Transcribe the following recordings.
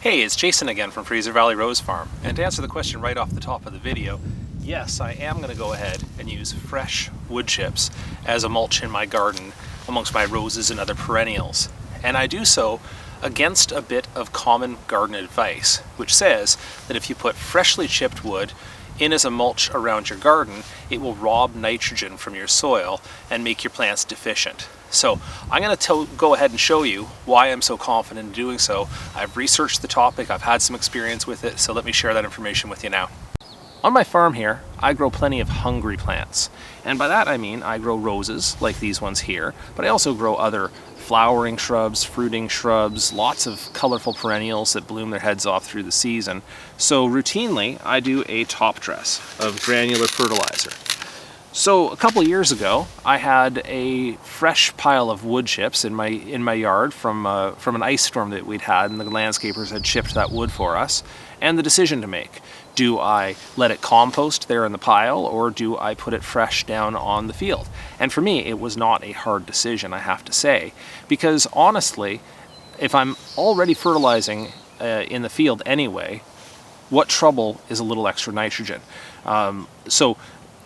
Hey, it's Jason again from Fraser Valley Rose Farm. And to answer the question right off the top of the video, yes, I am going to go ahead and use fresh wood chips as a mulch in my garden amongst my roses and other perennials. And I do so against a bit of common garden advice, which says that if you put freshly chipped wood in as a mulch around your garden, it will rob nitrogen from your soil and make your plants deficient. So I'm going to go ahead and show you why I'm so confident in doing so. I've researched the topic, I've had some experience with it, so let me share that information with you now. On my farm here, I grow plenty of hungry plants. And by that I mean I grow roses, like these ones here, but I also grow other flowering shrubs, fruiting shrubs, lots of colorful perennials that bloom their heads off through the season. So routinely, I do a top dress of granular fertilizer. So a couple years ago, I had a fresh pile of wood chips in my yard from an ice storm that we'd had, and the landscapers had chipped that wood for us, and the decision to make. Do I let it compost there in the pile, or do I put it fresh down on the field? And for me, it was not a hard decision, I have to say, because honestly, if I'm already fertilizing in the field anyway, what trouble is a little extra nitrogen? So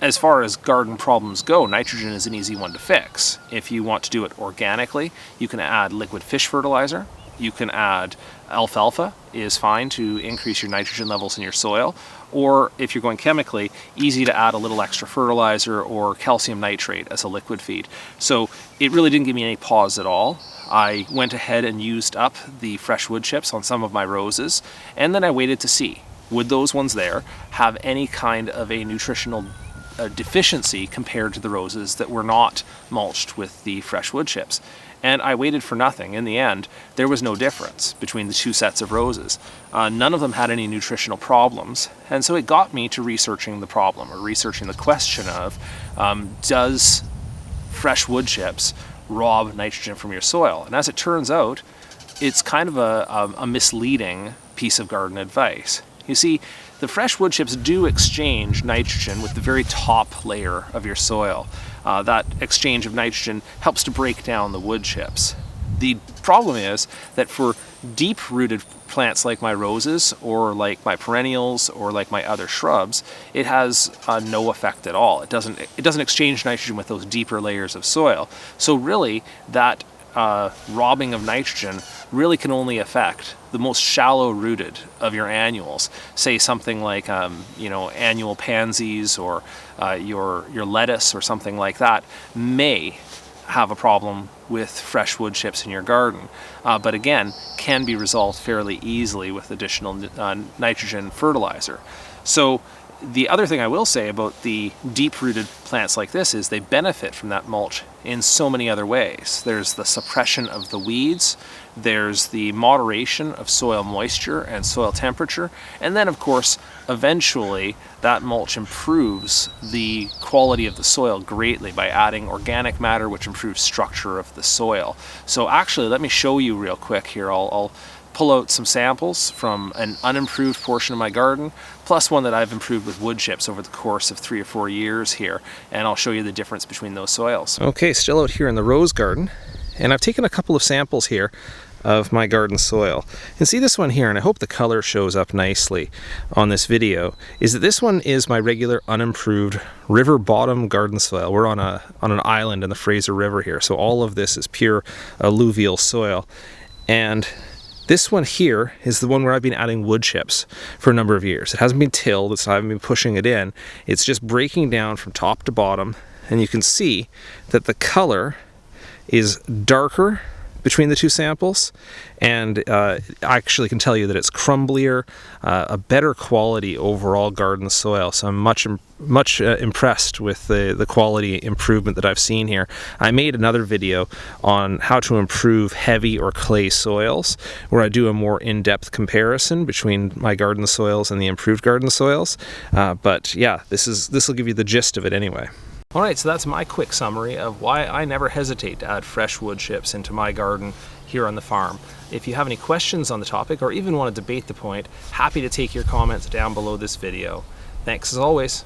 as far as garden problems go, nitrogen is an easy one to fix. If you want to do it organically, you can add liquid fish fertilizer. You can add alfalfa, is fine to increase your nitrogen levels in your soil. Or if you're going chemically, easy to add a little extra fertilizer or calcium nitrate as a liquid feed. So it really didn't give me any pause at all. I went ahead and used up the fresh wood chips on some of my roses, and then I waited to see, would those ones there have any kind of a nutritional deficiency compared to the roses that were not mulched with the fresh wood chips. And I waited for nothing. In the end, there was no difference between the two sets of roses. None of them had any nutritional problems, and so it got me to researching the problem, or researching the question of, does fresh wood chips rob nitrogen from your soil? And as it turns out, it's kind of a misleading piece of garden advice. You see, the fresh wood chips do exchange nitrogen with the very top layer of your soil. That exchange of nitrogen helps to break down the wood chips. The problem is that for deep-rooted plants like my roses, or like my perennials, or like my other shrubs, it has no effect at all. It doesn't exchange nitrogen with those deeper layers of soil. So really, that robbing of nitrogen really can only affect the most shallow-rooted of your annuals. Say something like annual pansies, or your lettuce, or something like that may have a problem with fresh wood chips in your garden, but again, can be resolved fairly easily with additional nitrogen fertilizer. So the other thing I will say about the deep-rooted plants like this is they benefit from that mulch in so many other ways. There's the suppression of the weeds, there's the moderation of soil moisture and soil temperature, and then of course, eventually, that mulch improves the quality of the soil greatly by adding organic matter, which improves structure of the soil. So actually, let me show you real quick here. I'll pull out some samples from an unimproved portion of my garden, plus one that I've improved with wood chips over the course of 3 or 4 years here, and I'll show you the difference between those soils. Okay, still out here in the rose garden, and I've taken a couple of samples here of my garden soil. And see this one here, and I hope the color shows up nicely on this video, is that this one is my regular unimproved river bottom garden soil. We're on an island in the Fraser River here, so all of this is pure alluvial soil. And this one here is the one where I've been adding wood chips for a number of years. It hasn't been tilled, I haven't been pushing it in. It's just breaking down from top to bottom, and you can see that the color is darker between the two samples, and I actually can tell you that it's crumblier, a better quality overall garden soil. So I'm much impressed with the quality improvement that I've seen here. I made another video on how to improve heavy or clay soils, where I do a more in-depth comparison between my garden soils and the improved garden soils. But yeah, this will give you the gist of it anyway. Alright, so that's my quick summary of why I never hesitate to add fresh wood chips into my garden here on the farm. If you have any questions on the topic, or even want to debate the point, happy to take your comments down below this video. Thanks as always.